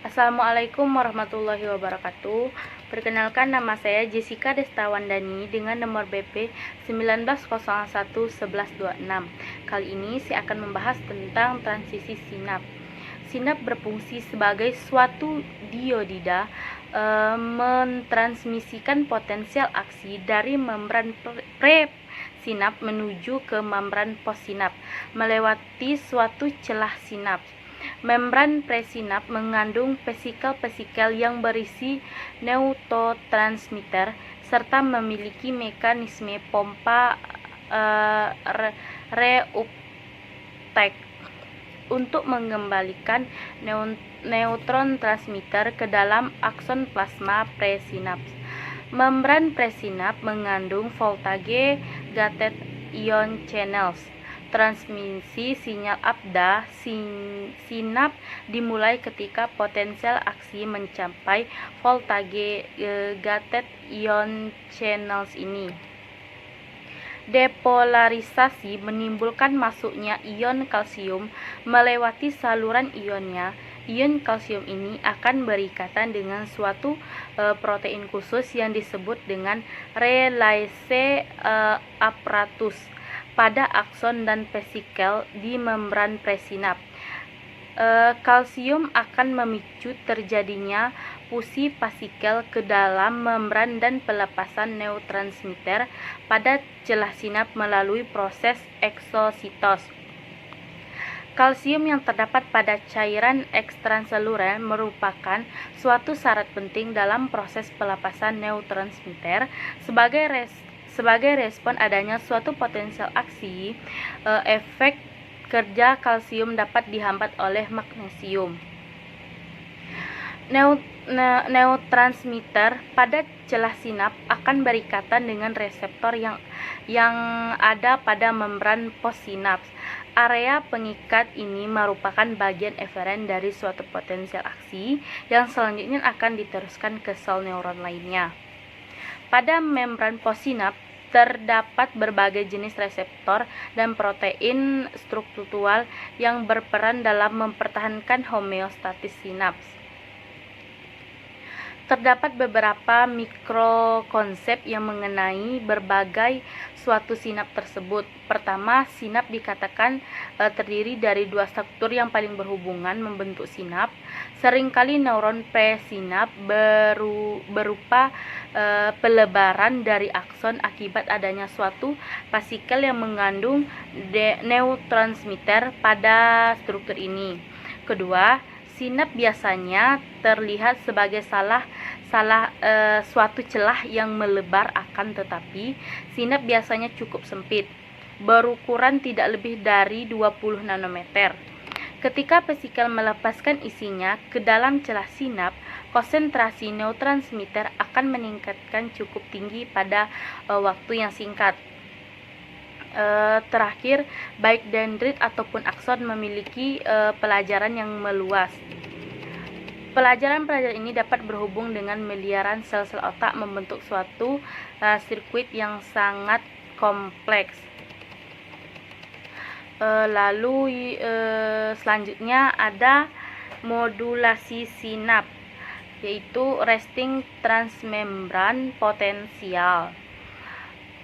Assalamualaikum warahmatullahi wabarakatuh. Perkenalkan, nama saya Jessica Destawandani dengan nomor BP 19011126. Kali ini saya akan membahas tentang transisi sinap. Sinap berfungsi sebagai suatu dioida mentransmisikan potensial aksi dari membran presinap menuju ke membran postsinap melewati suatu celah sinaps. Membran presinap mengandung vesikel-vesikel yang berisi neurotransmitter serta memiliki mekanisme pompa reuptake untuk mengembalikan neutron transmitter ke dalam akson plasma presinaps. Membran presinap mengandung voltage gated ion channels. Transmisi sinyal ABDA sinap dimulai ketika potensial aksi mencapai voltage gated ion channels ini. Depolarisasi menimbulkan masuknya ion kalsium melewati saluran ionnya. Ion kalsium ini akan berikatan dengan suatu protein khusus yang disebut dengan relase apparatus pada akson dan vesikel di membran presinap. Kalsium akan memicu terjadinya fusi pasikel ke dalam membran dan pelepasan neurotransmitter pada celah sinap melalui proses eksositos. Kalsium yang terdapat pada cairan ekstraseluler merupakan suatu syarat penting dalam proses pelepasan neurotransmitter sebagai respon adanya suatu potensial aksi. Efek kerja kalsium dapat dihambat oleh magnesium. Neurotransmitter pada celah sinap akan berikatan dengan reseptor yang ada pada membran postsinaps. Area pengikat ini merupakan bagian eferen dari suatu potensial aksi yang selanjutnya akan diteruskan ke sel neuron lainnya. Pada membran postsinap terdapat berbagai jenis reseptor dan protein struktural yang berperan dalam mempertahankan homeostatis sinaps. Terdapat beberapa mikrokonsep yang mengenai berbagai suatu sinap tersebut. Pertama, sinap dikatakan terdiri dari dua struktur yang paling berhubungan membentuk sinap. Seringkali neuron presinap berupa pelebaran dari akson akibat adanya suatu pasikel yang mengandung neurotransmitter pada struktur ini. Kedua, sinap biasanya terlihat sebagai suatu celah yang melebar, akan tetapi sinap biasanya cukup sempit, berukuran tidak lebih dari 20 nanometer. Ketika vesikel melepaskan isinya ke dalam celah sinap, konsentrasi neurotransmitter akan meningkatkan cukup tinggi pada waktu yang singkat. Terakhir, baik dendrit ataupun akson memiliki pelajaran yang meluas. Pelajaran ini dapat berhubung dengan miliaran sel-sel otak membentuk suatu sirkuit yang sangat kompleks. Lalu selanjutnya ada modulasi sinap, yaitu resting transmembran potensial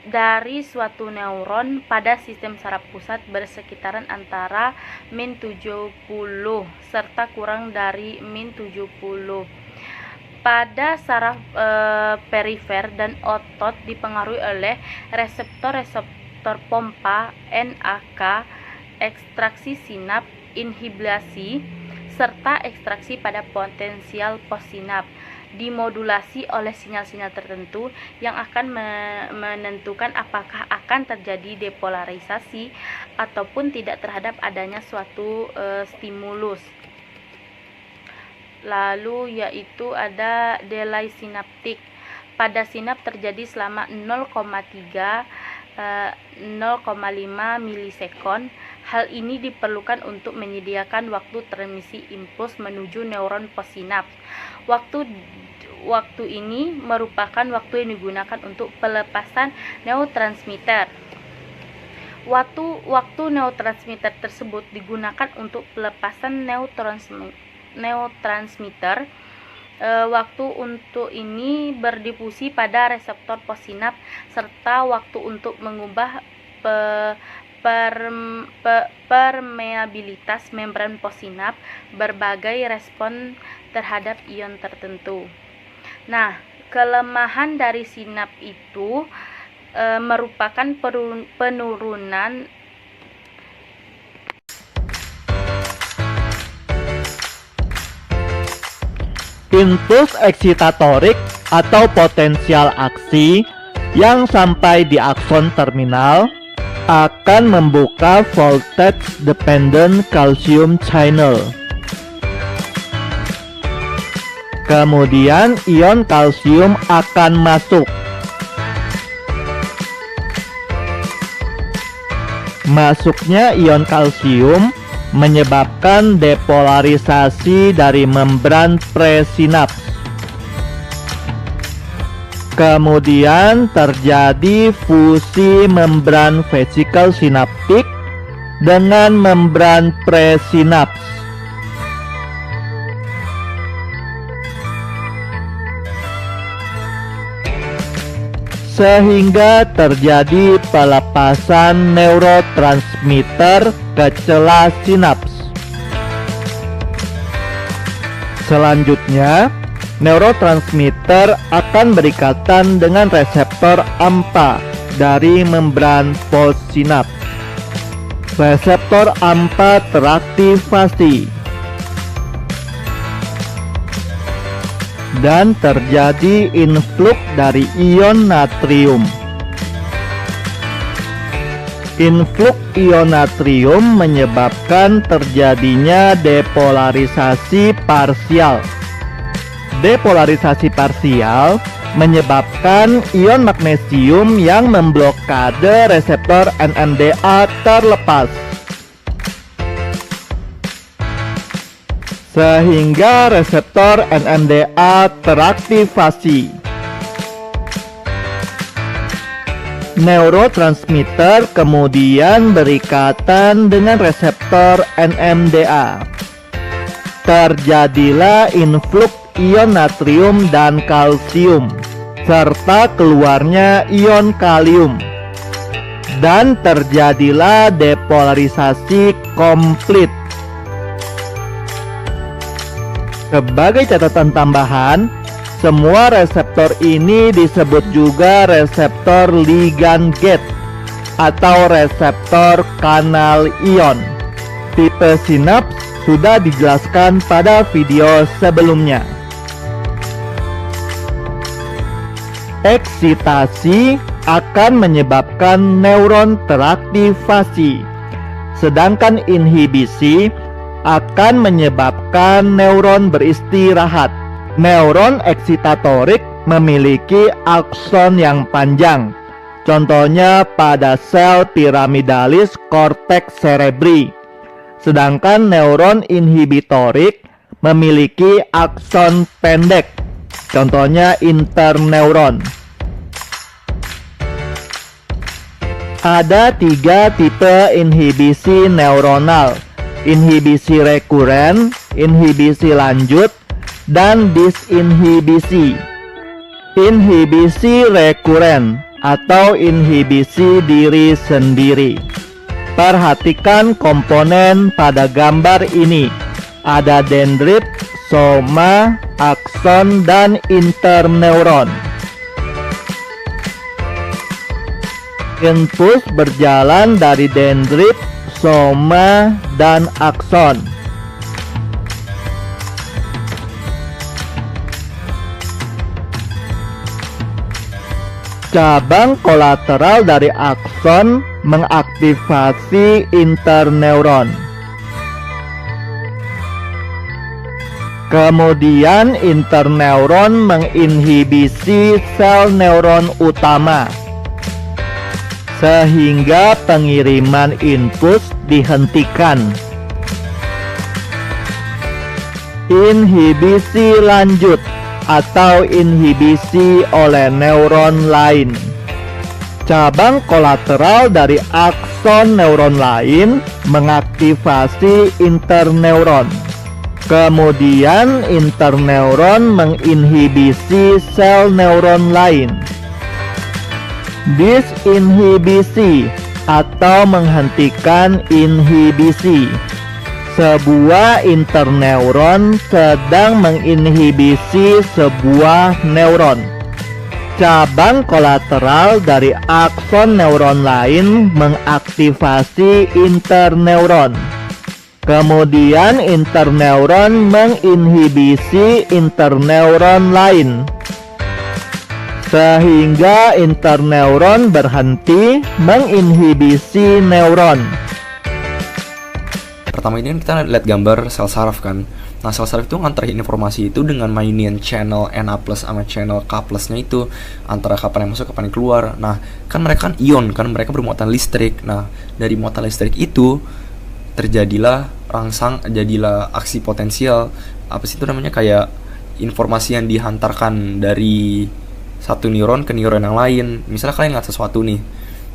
dari suatu neuron pada sistem saraf pusat bersekitaran antara min 70 serta kurang dari min 70. Pada saraf perifer dan otot dipengaruhi oleh reseptor pompa NAK, ekstraksi sinap, inhibisi, serta ekstraksi pada potensial postsinap, dimodulasi oleh sinyal-sinyal tertentu yang akan menentukan apakah akan terjadi depolarisasi ataupun tidak terhadap adanya suatu stimulus. Lalu yaitu ada delay sinaptik. Pada sinap terjadi selama 0,5 milisekon. Hal ini diperlukan untuk menyediakan waktu transmisi impuls menuju neuron postsinaps. Waktu ini merupakan waktu yang digunakan untuk pelepasan neurotransmitter. Waktu neurotransmitter tersebut digunakan untuk pelepasan neurotransmitter. Waktu untuk ini berdifusi pada reseptor posinaps serta waktu untuk mengubah permeabilitas membran posinaps berbagai respon terhadap ion tertentu. Nah, kelemahan dari sinaps itu merupakan penurunan impuls eksitatorik atau potensial aksi yang sampai di akson terminal akan membuka voltage dependent calcium channel. Kemudian ion kalsium akan masuk. Masuknya ion kalsium menyebabkan depolarisasi dari membran presinaps. Kemudian terjadi fusi membran vesikel sinaptik dengan membran presinaps. Sehingga terjadi pelepasan neurotransmitter ke celah sinaps. Selanjutnya, neurotransmitter akan berikatan dengan reseptor AMPA dari membran postsinaps. Reseptor AMPA teraktivasi dan terjadi influx dari ion natrium. Influx ion natrium menyebabkan terjadinya depolarisasi parsial. Depolarisasi parsial menyebabkan ion magnesium yang memblokade reseptor NMDA terlepas, sehingga reseptor NMDA teraktivasi. Neurotransmitter kemudian berikatan dengan reseptor NMDA. Terjadilah influx ion natrium dan kalsium, serta keluarnya ion kalium. Dan terjadilah depolarisasi komplit. Sebagai catatan tambahan, semua reseptor ini disebut juga reseptor ligand gate atau reseptor kanal ion. Tipe sinaps sudah dijelaskan pada video sebelumnya. Eksitasi akan menyebabkan neuron teraktivasi, sedangkan inhibisi akan menyebabkan neuron beristirahat. Neuron eksitatorik memiliki akson yang panjang, contohnya pada sel piramidalis korteks cerebri. Sedangkan neuron inhibitorik memiliki akson pendek, contohnya interneuron. Ada 3 tipe inhibisi neuronal: inhibisi rekuren, inhibisi lanjut, dan disinhibisi. Inhibisi rekuren atau inhibisi diri sendiri. Perhatikan komponen pada gambar ini. Ada dendrit, soma, akson, dan interneuron. Impuls berjalan dari dendrit, soma, dan akson. Cabang kolateral dari akson mengaktifasi interneuron. Kemudian interneuron menginhibisi sel neuron utama, sehingga pengiriman impuls dihentikan. Inhibisi lanjut atau inhibisi oleh neuron lain. Cabang kolateral dari akson neuron lain mengaktifasi interneuron. Kemudian interneuron menginhibisi sel neuron lain. Disinhibisi atau menghentikan inhibisi. Sebuah interneuron sedang menginhibisi sebuah neuron. Cabang kolateral dari akson neuron lain mengaktifasi interneuron. Kemudian interneuron menginhibisi interneuron lain, sehingga interneuron berhenti menginhibisi neuron. Pertama ini kan kita lihat gambar sel saraf kan. Nah, sel saraf itu nganterin informasi itu dengan mainin channel Na+ sama channel K+-nya itu, antara kapan yang masuk kapan yang keluar. Nah, kan mereka kan ion kan, mereka bermuatan listrik. Nah, dari muatan listrik itu terjadilah jadilah aksi potensial. Apa sih itu namanya, kayak informasi yang dihantarkan dari satu neuron ke neuron yang lain. Misalnya kalian ngeliat sesuatu nih,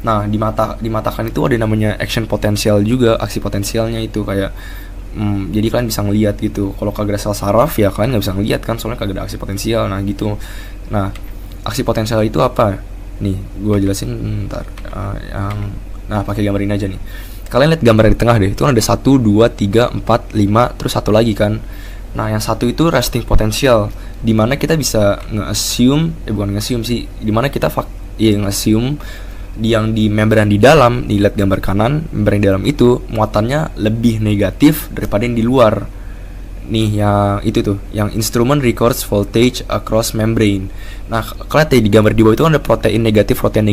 nah di mata kan itu ada namanya action potensial juga, aksi potensialnya itu kayak jadi kalian bisa ngelihat gitu. Kalau kagak ada sel saraf ya kalian nggak bisa ngelihat kan, soalnya kagak ada aksi potensial. Nah gitu. Nah, aksi potensial itu apa? Nih gue jelasin ntar. Nah, pakai gambar ini aja nih. Kalian lihat gambar di tengah deh, itu kan ada 1, 2, 3, 4, 5, terus satu lagi kan. Nah, yang satu itu resting potential, dimana kita bisa nge-assume, bukan nge-assume sih, dimana kita nge-assume yang di membran di dalam, dilihat gambar kanan, membran di dalam itu muatannya lebih negatif daripada yang di luar. Nih yang itu tuh, yang instrument records voltage across membrane. Nah, kalian lihat di gambar di bawah itu kan ada protein negatif, protein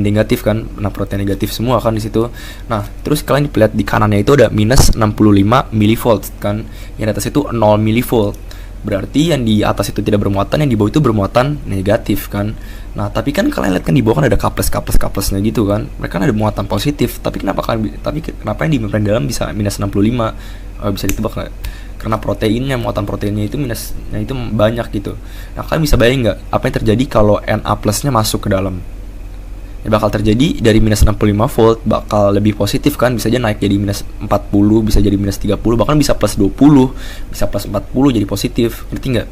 negatif kan. Nah, protein negatif semua kan di situ. Nah, terus kalian lihat di kanannya itu ada minus 65 millivolt kan. Yang di atas itu 0 millivolt. Berarti yang di atas itu tidak bermuatan, yang di bawah itu bermuatan negatif kan. Nah, tapi kan kalian lihat kan di bawah kan ada K+nya gitu kan. Mereka kan ada muatan positif. Tapi kenapa yang di membran dalam bisa minus 65? Bisa ditebak nggak? Karena proteinnya, muatan proteinnya itu minusnya itu banyak gitu. Nah, kalian bisa bayangin nggak apa yang terjadi kalau Na+-nya masuk ke dalam? Ya bakal terjadi dari minus 65 volt bakal lebih positif kan, bisa aja naik jadi minus 40, bisa jadi minus 30, bahkan bisa plus 20, bisa plus 40 jadi positif. Ngerti nggak?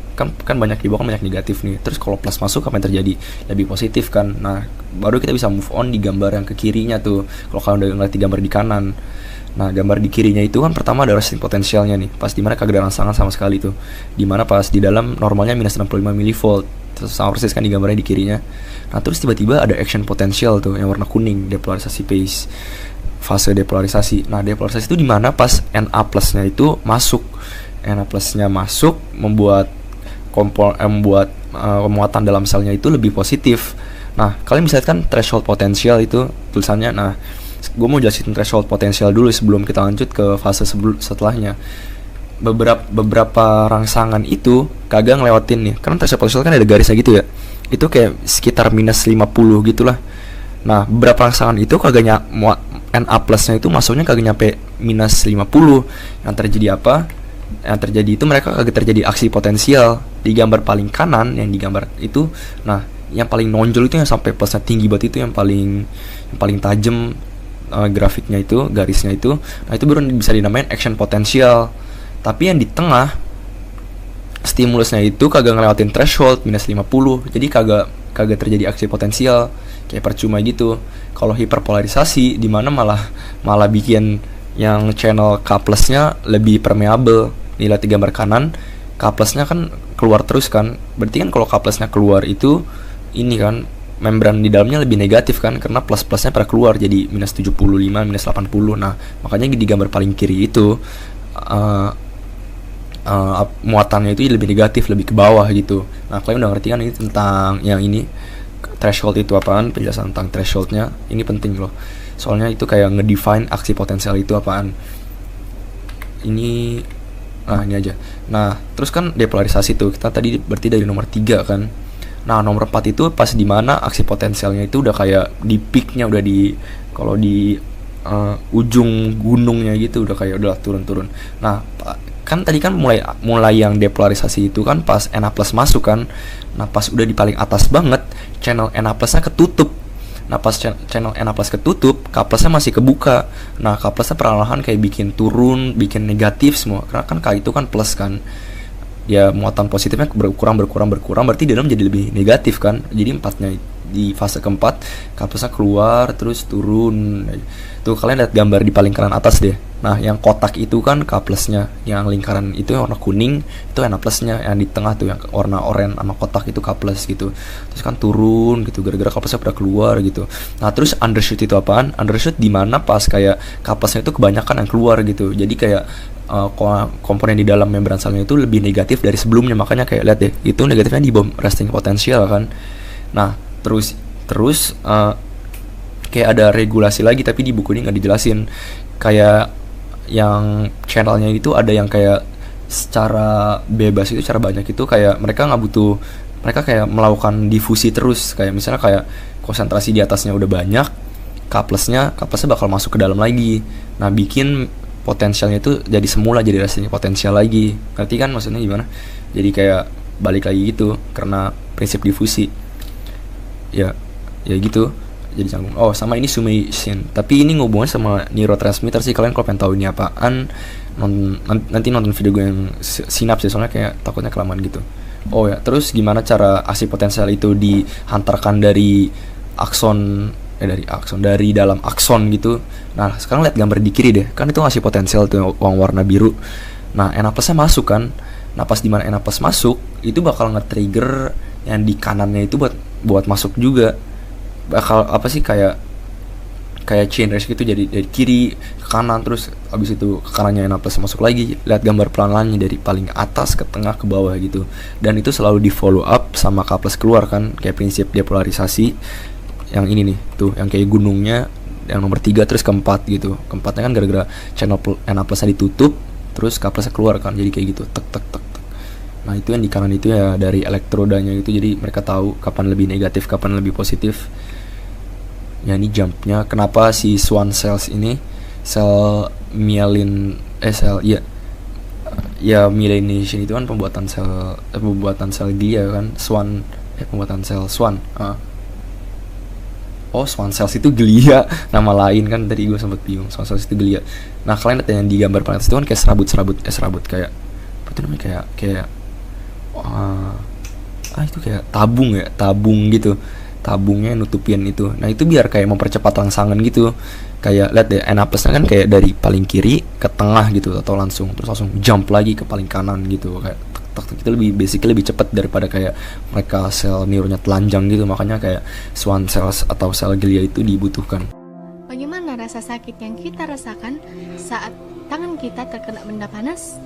Kan banyak di bawah kan banyak negatif nih. Terus kalau plus masuk apa yang terjadi? Lebih positif kan. Nah, baru kita bisa move on di gambar yang ke kirinya tuh. Kalau kalian udah ngeliat di gambar di kanan. Nah, gambar di kirinya itu kan pertama ada resting potensialnya nih. Pas dimana kagak ada rangsangan sama sekali tuh. Dimana pas di dalam normalnya minus 65 millivolt. Terus sama persis kan di gambarnya di kirinya. Nah, terus tiba-tiba ada action potential tuh yang warna kuning, depolarisasi phase, fase depolarisasi. Nah, depolarisasi itu dimana pas Na+-nya itu masuk. Na+-nya masuk membuat muatan dalam selnya itu lebih positif. Nah, kalian bisa lihat kan threshold potential itu tulisannya. Nah, gue mau jelasin threshold potensial dulu sebelum kita lanjut ke fase setelahnya. Beberapa rangsangan itu kagak ngelewatin nih, karena threshold potensial kan ada garisnya gitu ya. Itu kayak sekitar minus 50 gitulah. Nah, beberapa rangsangan itu kagak Na+-nya itu masuknya kagak nyampe minus 50. Yang terjadi apa? Yang terjadi itu mereka kagak terjadi aksi potensial. Di gambar paling kanan yang digambar itu, nah, yang paling nonjol itu yang sampai plusnya tinggi banget, itu yang paling tajam grafiknya itu, garisnya itu. Nah, itu baru bisa dinamain action potential. Tapi yang di tengah stimulusnya itu kagak ngelewatin threshold minus 50. Jadi kagak terjadi aksi potensial, kayak percuma gitu. Kalau hiperpolarisasi dimana malah bikin yang channel K+-nya lebih permeable. Nih, lihat di gambar kanan, K+-nya kan keluar terus kan. Berarti kan kalau K+-nya keluar itu ini kan membran di dalamnya lebih negatif kan, karena plus-plusnya pada keluar jadi minus 75, minus 80. Nah, makanya di gambar paling kiri itu muatannya itu lebih negatif, lebih ke bawah gitu. Nah, kalian udah ngerti kan ini tentang yang ini threshold itu apaan, penjelasan tentang thresholdnya ini penting loh, soalnya itu kayak ngedefine aksi potensial itu apaan. Ini aja. Nah, terus kan depolarisasi tuh kita tadi berarti dari nomor 3 kan. Nah, nomor 4 itu pas di mana aksi potensialnya itu udah kayak di peaknya, udah di kalau di ujung gunungnya gitu, udah kayak udah turun. Nah, kan tadi kan mulai yang depolarisasi itu kan pas Na+ masuk kan. Nah, pas udah di paling atas banget, channel Na+-nya ketutup. Nah pas channel Na plus ketutup, K plusnya masih kebuka. Nah K plusnya perlahan kayak bikin turun, bikin negatif semua. Karena kan K itu kan plus kan, ya muatan positifnya berkurang berarti di dalam jadi lebih negatif kan. Jadi empatnya di fase keempat K plusnya keluar terus turun. Tuh kalian lihat gambar di paling kanan atas deh. Nah yang kotak itu kan K plusnya, yang lingkaran itu yang warna kuning itu Na plusnya, yang di tengah tuh yang warna oranye sama kotak itu K plus gitu. Terus kan turun gitu gara-gara K plusnya pada keluar gitu. Nah terus undershoot itu apaan? Undershoot dimana pas kayak K plusnya itu kebanyakan yang keluar gitu. Jadi kayak komponen di dalam membran selnya itu lebih negatif dari sebelumnya. Makanya kayak lihat deh, itu negatifnya di bawah resting potensial kan. Nah terus kayak ada regulasi lagi, tapi di buku ini nggak dijelasin. Kayak yang channelnya itu ada yang kayak secara bebas itu, secara banyak itu kayak mereka nggak butuh, mereka kayak melakukan difusi terus. Kayak misalnya kayak konsentrasi di atasnya udah banyak, K plusnya bakal masuk ke dalam lagi. Nah bikin potensialnya itu jadi semula, jadi rasanya potensial lagi. Ngerti kan maksudnya gimana? Jadi kayak balik lagi gitu karena prinsip difusi. Ya gitu. Jadi canggung. Oh sama ini summation, tapi ini ngubungnya sama neurotransmitter sih. Kalian kalau pengen tahu ini apaan, nanti nonton video gue yang sinaps ya, soalnya kayak takutnya kelamaan gitu. Oh ya, terus gimana cara aksi potensial itu dihantarkan dari akson dari dalam akson gitu. Nah sekarang lihat gambar di kiri deh, kan itu ngasih potensial tuh yang warna biru. Nah Na plusnya masuk kan. Nah pas dimana Na plus masuk itu bakal nge-trigger yang di kanannya itu buat masuk juga. Bakal apa sih, kayak chain reaction gitu, jadi dari kiri ke kanan, terus abis itu ke kanannya Na plus masuk lagi. Lihat gambar pelan-pelannya dari paling atas ke tengah ke bawah gitu. Dan itu selalu di follow up sama K plus keluar kan, kayak prinsip depolarisasi yang ini nih tuh, yang kayak gunungnya yang nomor 3 terus ke 4 gitu. Keempatnya kan gara-gara channel Na plusnya ditutup, terus K plusnya keluar kan, jadi kayak gitu tek tek tek. Nah itu yang di kanan itu ya dari elektrodanya itu, jadi mereka tahu kapan lebih negatif, kapan lebih positif. Ya ini jumpnya, kenapa si Schwann cells ini sel myelin myelination itu kan pembuatan sel glia kan. Pembuatan sel Schwann. Oh Schwann cells itu glia, nama lain kan, tadi gue sempet bingung. Schwann cells itu glia. Nah kalian lihat yang di gambar planet itu kan kayak serabut kayak apa itu namanya, kayak itu kayak tabung gitu, tabungnya nutupin itu. Nah itu biar kayak mempercepat rangsangan gitu. Kayak lihat deh, Na plusnya kan kayak dari paling kiri ke tengah gitu, atau langsung jump lagi ke paling kanan gitu. Kayak itu lebih cepat daripada kayak mereka sel neuronnya telanjang gitu. Makanya kayak Schwann cells atau sel glia itu dibutuhkan. Bagaimana rasa sakit yang kita rasakan saat tangan kita terkena benda panas?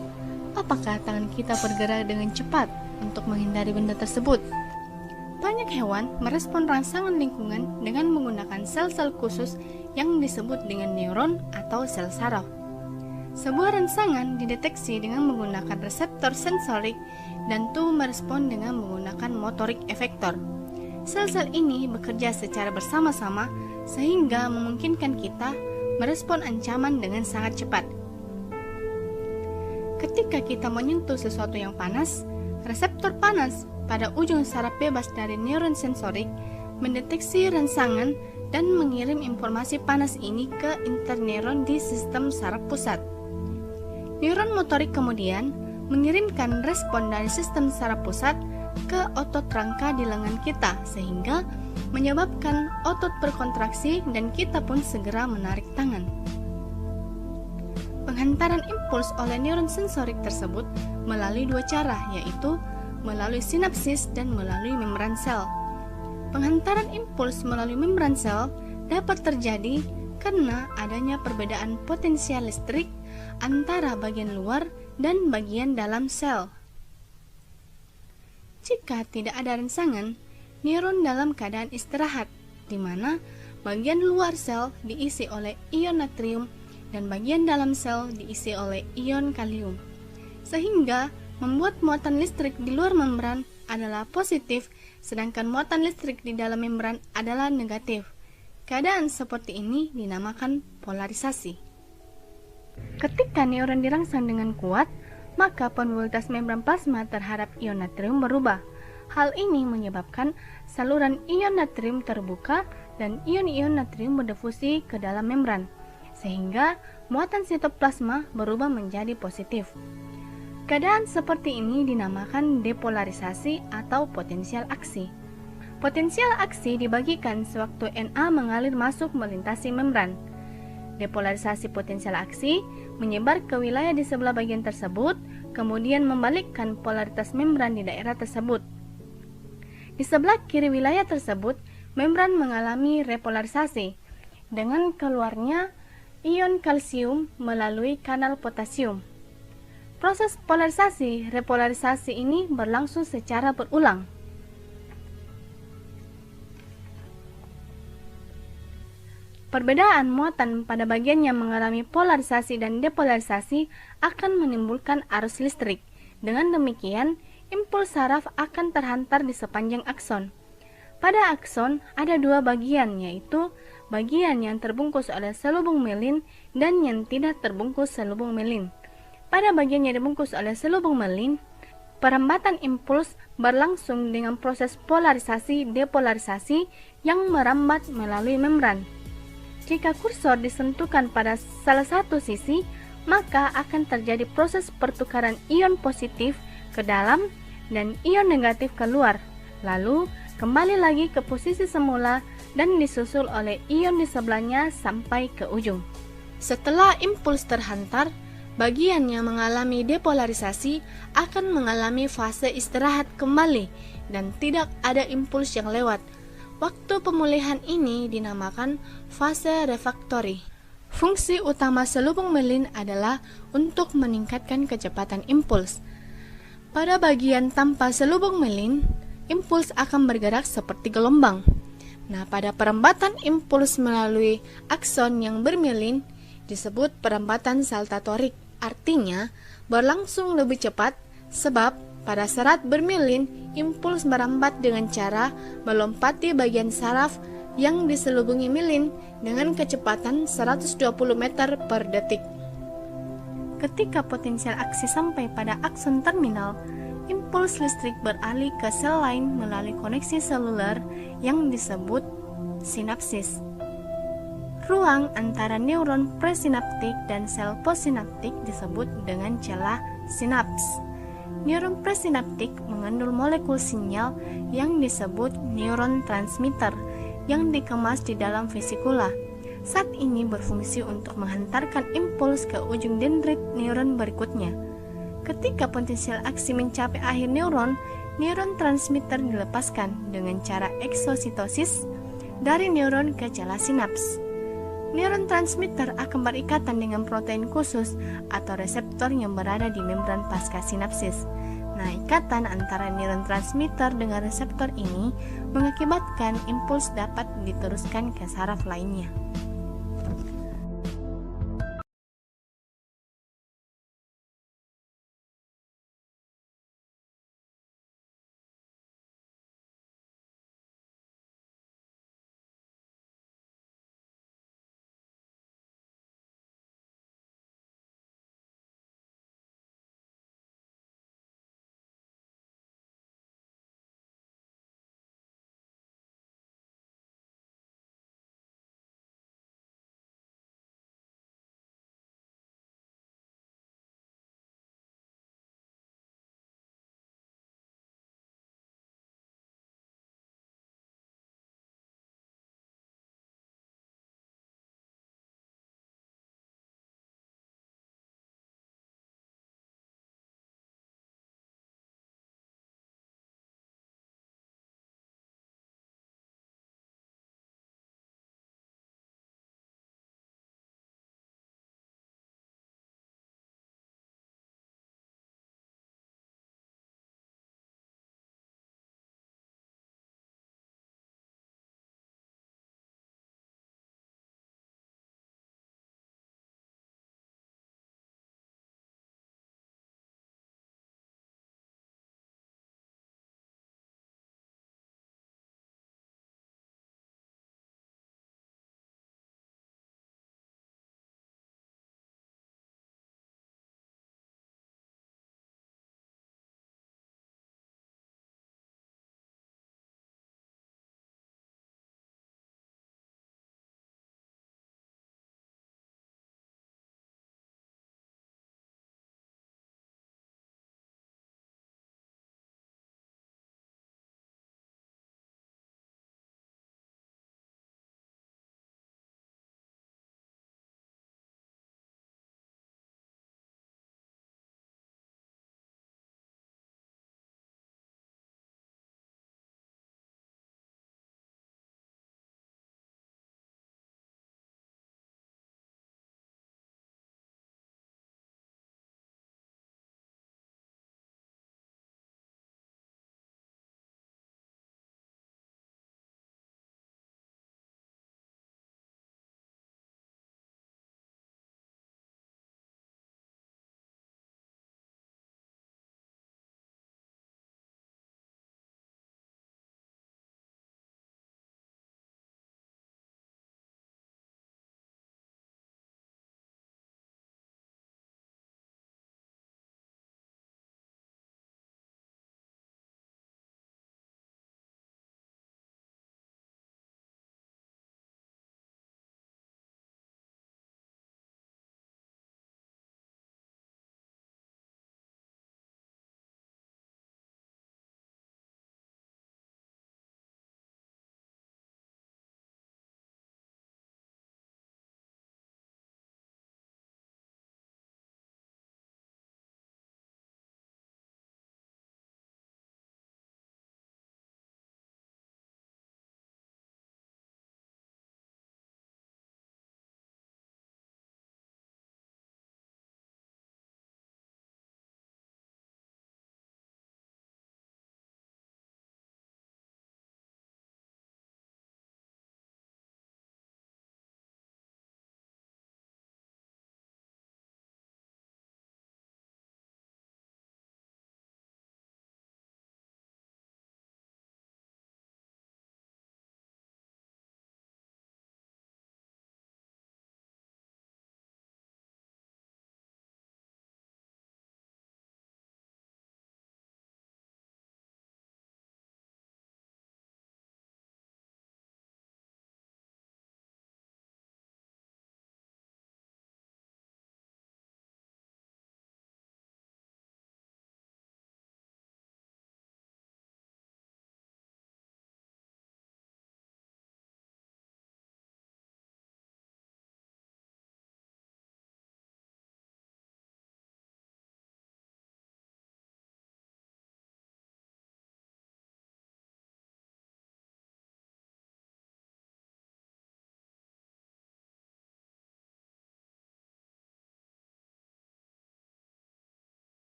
Apakah tangan kita bergerak dengan cepat untuk menghindari benda tersebut? Banyak hewan merespon rangsangan lingkungan dengan menggunakan sel-sel khusus yang disebut dengan neuron atau sel saraf. Sebuah rangsangan dideteksi dengan menggunakan reseptor sensorik dan tubuh merespon dengan menggunakan motorik efektor. Sel-sel ini bekerja secara bersama-sama sehingga memungkinkan kita merespon ancaman dengan sangat cepat. Ketika kita menyentuh sesuatu yang panas, reseptor panas pada ujung saraf bebas dari neuron sensorik mendeteksi rangsangan dan mengirim informasi panas ini ke interneuron di sistem saraf pusat. Neuron motorik kemudian mengirimkan respon dari sistem saraf pusat ke otot rangka di lengan kita sehingga menyebabkan otot berkontraksi dan kita pun segera menarik tangan. Penghantaran impuls oleh neuron sensorik tersebut melalui dua cara, yaitu melalui sinapsis dan melalui membran sel. Penghantaran impuls melalui membran sel dapat terjadi karena adanya perbedaan potensial listrik antara bagian luar dan bagian dalam sel. Jika tidak ada rangsangan, neuron dalam keadaan istirahat, di mana bagian luar sel diisi oleh ion natrium dan bagian dalam sel diisi oleh ion kalium, sehingga membuat muatan listrik di luar membran adalah positif, sedangkan muatan listrik di dalam membran adalah negatif. Keadaan seperti ini dinamakan polarisasi. Ketika neuron dirangsang dengan kuat, maka permeabilitas membran plasma terhadap ion natrium berubah. Hal ini menyebabkan saluran ion natrium terbuka dan ion-ion natrium berdifusi ke dalam membran, sehingga muatan sitoplasma berubah menjadi positif. Keadaan seperti ini dinamakan depolarisasi atau potensial aksi. Potensial aksi dibagikan sewaktu Na mengalir masuk melintasi membran. Depolarisasi potensial aksi menyebar ke wilayah di sebelah bagian tersebut, kemudian membalikkan polaritas membran di daerah tersebut. Di sebelah kiri wilayah tersebut, membran mengalami repolarisasi dengan keluarnya ion kalsium melalui kanal potasium. Proses polarisasi repolarisasi ini berlangsung secara berulang. Perbedaan muatan pada bagian yang mengalami polarisasi dan depolarisasi akan menimbulkan arus listrik. Dengan demikian, impuls saraf akan terhantar di sepanjang akson. Pada akson ada dua bagian, yaitu bagian yang terbungkus oleh selubung melin dan yang tidak terbungkus selubung melin. Pada bagian yang dibungkus oleh selubung melin, perambatan impuls berlangsung dengan proses polarisasi-depolarisasi yang merambat melalui membran. Jika kursor disentuhkan pada salah satu sisi, maka akan terjadi proses pertukaran ion positif ke dalam dan ion negatif keluar, lalu kembali lagi ke posisi semula dan disusul oleh ion di sebelahnya sampai ke ujung. Setelah impuls terhantar, bagian yang mengalami depolarisasi akan mengalami fase istirahat kembali dan tidak ada impuls yang lewat. Waktu pemulihan ini dinamakan fase refraktori. Fungsi utama selubung melin adalah untuk meningkatkan kecepatan impuls. Pada bagian tanpa selubung melin, impuls akan bergerak seperti gelombang. Nah, pada perambatan impuls melalui akson yang bermelin disebut perambatan saltatorik. Artinya, berlangsung lebih cepat sebab pada serat bermelin, impuls merambat dengan cara melompati bagian saraf yang diselubungi melin dengan kecepatan 120 meter per detik. Ketika potensial aksi sampai pada akson terminal, impuls listrik beralih ke sel lain melalui koneksi seluler yang disebut sinapsis. Ruang antara neuron presinaptik dan sel postsinaptik disebut dengan celah sinaps. Neuron presinaptik mengandung molekul sinyal yang disebut neuron transmitter yang dikemas di dalam vesikula. Zat ini berfungsi untuk menghantarkan impuls ke ujung dendrit neuron berikutnya. Ketika potensial aksi mencapai akhir neuron, neuron transmitter dilepaskan dengan cara eksositosis dari neuron ke celah sinaps. Neuron transmitter akan berikatan dengan protein khusus atau reseptor yang berada di membran pasca sinapsis. Nah, ikatan antara neuron transmitter dengan reseptor ini mengakibatkan impuls dapat diteruskan ke saraf lainnya.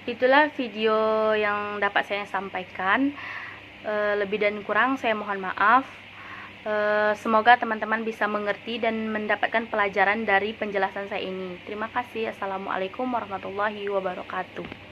Itulah video yang dapat saya sampaikan. Lebih dan kurang saya mohon maaf. Semoga teman-teman bisa mengerti dan mendapatkan pelajaran dari penjelasan saya ini. Terima kasih. Assalamualaikum warahmatullahi wabarakatuh.